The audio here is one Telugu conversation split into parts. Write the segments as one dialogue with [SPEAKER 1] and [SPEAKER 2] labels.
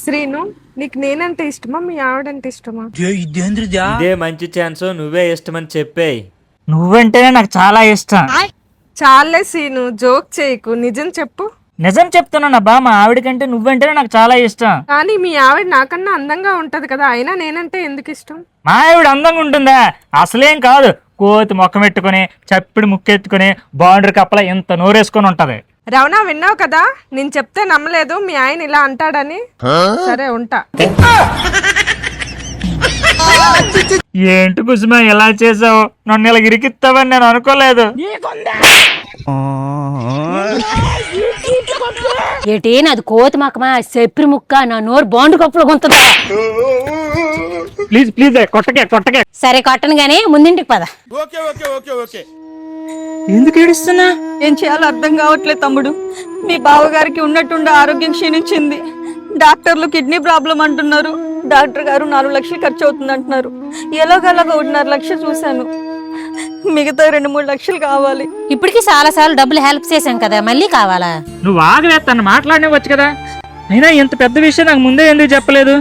[SPEAKER 1] శ్రీను, నీకు నేనంటే ఇష్టమా మీ ఆవిడంటే ఇష్టమా?
[SPEAKER 2] ఇదే మంచి ఛాన్స్, నువ్వే ఇష్టమని చెప్పేయ్.
[SPEAKER 3] నువ్వంటేనే నాకు చాలా ఇష్టం.
[SPEAKER 1] చాలే శ్రీను, జోక్ చేయకు, నిజం చెప్పు.
[SPEAKER 3] నిజం చెప్తున్నానబ్బా, మా ఆవిడకంటే నువ్వంటేనే నాకు చాలా ఇష్టం.
[SPEAKER 1] కానీ మీ ఆవిడ నాకన్నా అందంగా ఉంటది కదా, అయినా నేనంటే ఎందుకు ఇష్టం?
[SPEAKER 3] మా ఆవిడ అందంగా ఉంటుందా? అసలేం కాదు, కోతి మొక్క పెట్టుకుని చప్పిడి ముక్కెత్తుకుని బాండర్ కప్పల ఇంత నోరేసుకొని ఉంటది.
[SPEAKER 1] రవణ, విన్నావు కదా, నేను చెప్తే నమ్మలేదు మీ ఆయన ఇలా అంటాడని. సరే ఉంటా.
[SPEAKER 3] ఏంటి కుసుమ ఎలా చేసావు? నన్ను ఇలా ఇరికిస్తావని నేను అనుకోలేదు.
[SPEAKER 4] ఏటి నాది కోతి మొక్కమా, సెప్రి ముక్క, నా నోరు బాండు కప్పులో గుంతుందా?
[SPEAKER 3] Please please కొట్టకే.
[SPEAKER 4] సరే కొట్టను గానీ ముందింటికి పద.
[SPEAKER 3] ఎందుకు ఏడుస్తున్నా?
[SPEAKER 5] ఏం చేయాలో అర్థం కావట్లేదు తమ్ముడు. మీ బావగారికి ఉన్నట్టుండి ఆరోగ్యం క్షీణించింది. డాక్టర్లు కిడ్నీ ప్రాబ్లం అంటున్నారు. డాక్టర్ గారు 4 లక్షలు ఖర్చు అవుతుంది అంటున్నారు. ఎలాగలాగా 1.5 లక్షలు చూశాను, మిగతా 2-3 లక్షలు కావాలి.
[SPEAKER 4] ఇప్పటికి చాలా సార్లు డబ్బులు హెల్ప్ చేశాం కదా, మళ్ళీ కావాలా?
[SPEAKER 3] నువ్వు ఆగవేస్తాను, మాట్లాడనివ్వచ్చు కదా. అయినా ఇంత పెద్ద విషయం నాకు ముందే ఎందుకు చెప్పలేదు?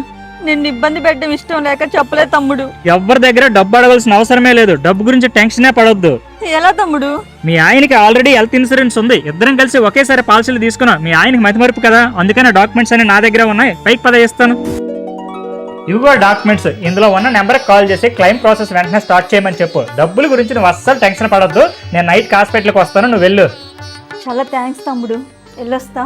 [SPEAKER 5] నిన్ను ఇబ్బంది పెట్టడం ఇష్టం లేక చెప్పలేదు తమ్ముడు.
[SPEAKER 3] ఎవరి దగ్గర డబ్బు అడగాల్సిన అవసరమే లేదు. డబ్బు గురించి టెన్షనే పడొద్దు.
[SPEAKER 5] ఎలా తమ్ముడు?
[SPEAKER 3] మీ ఆయనకి ఆల్రెడీ హెల్త్ ఇన్సూరెన్స్ ఉంది. ఇద్దరం కలిసి ఒకేసారి పాలసీలు తీసుకున్నాం. మీ ఆయనకి మతిమరుపు కదా, అందుకనే డాక్యుమెంట్స్ అన్ని నా దగ్గర ఉన్నాయి. పైకి పద ఇస్తాను. ఇవిగో డాక్యుమెంట్స్. ఇందులో ఉన్న నెంబర్కి కాల్ చేసి క్లెయిమ్ ప్రాసెస్ వెంటనే స్టార్ట్ చేయమని చెప్పు. డబ్బుల గురించి నువ్వు అస్సలు టెన్షన్ పడొద్దు. నేను నైట్ హాస్పిటల్కి వస్తాను, నువ్వు వెళ్ళు.
[SPEAKER 5] చాలా థ్యాంక్స్ తమ్ముడు, వెళ్ళొస్తా.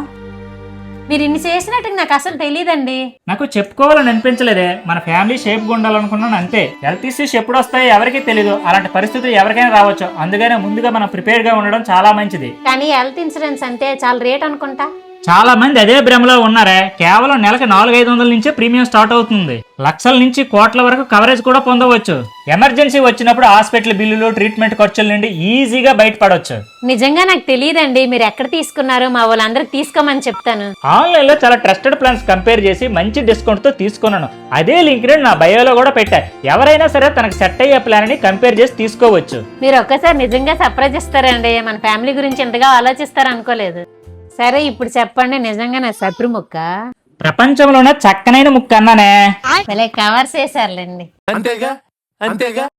[SPEAKER 4] మీరు ఇన్ని చేసినట్టు నాకు అసలు తెలియదండి.
[SPEAKER 3] నాకు చెప్పుకోవాలని అనిపించలేదే. మన ఫ్యామిలీ షేప్గా ఉండాలనుకున్నాను అంతే. హెల్త్ ఇష్యూస్ ఎప్పుడు వస్తాయో ఎవరికీ తెలీదు. అలాంటి పరిస్థితులు ఎవరికైనా రావచ్చు. అందుకనే ముందుగా మనం ప్రిపేర్ గా ఉండడం చాలా మంచిది.
[SPEAKER 4] కానీ హెల్త్ ఇన్సూరెన్స్ అంటే చాలా రేట్ అనుకుంటా.
[SPEAKER 3] చాలా మంది అదే భ్రమలో ఉన్నారే. కేవలం నెలకు 400-500 నుంచే ప్రీమియం స్టార్ట్ అవుతుంది. లక్షల నుంచి కోట్ల వరకు కవరేజ్ కూడా పొందవచ్చు. ఎమర్జెన్సీ వచ్చినప్పుడు హాస్పిటల్ బిల్లులు, ట్రీట్మెంట్ ఖర్చుల నుండి ఈజీగా బయటపడవచ్చు.
[SPEAKER 4] నిజంగా నాకు తెలియదండి. మీరు ఎక్కడ తీసుకున్నారు? మా వాళ్ళందరికి తీసుకోమని చెప్తాను.
[SPEAKER 3] ఆన్లైన్ లో చాలా ట్రస్టెడ్ ప్లాన్స్ కంపేర్ చేసి మంచి డిస్కౌంట్ తో తీసుకున్నాను. అదే లింక్ నా బయోలో కూడా పెట్టా. ఎవరైనా సరే తనకు సెట్ అయ్యే ప్లాన్ ని కంపేర్ చేసి తీసుకోవచ్చు.
[SPEAKER 4] మీరు ఒక్కసారి నిజంగా సర్ప్రైజ్ ఇస్తారండి. మన ఫ్యామిలీ గురించి ఎంతగా ఆలోచిస్తారు అనుకోలేదు. సరే ఇప్పుడు చెప్పండి, నిజంగా నా సప్రి ముక్క
[SPEAKER 3] ప్రపంచంలోనే చక్కనైన ముక్క అన్నానే.
[SPEAKER 4] భలే కవర్ చేశారులేండి.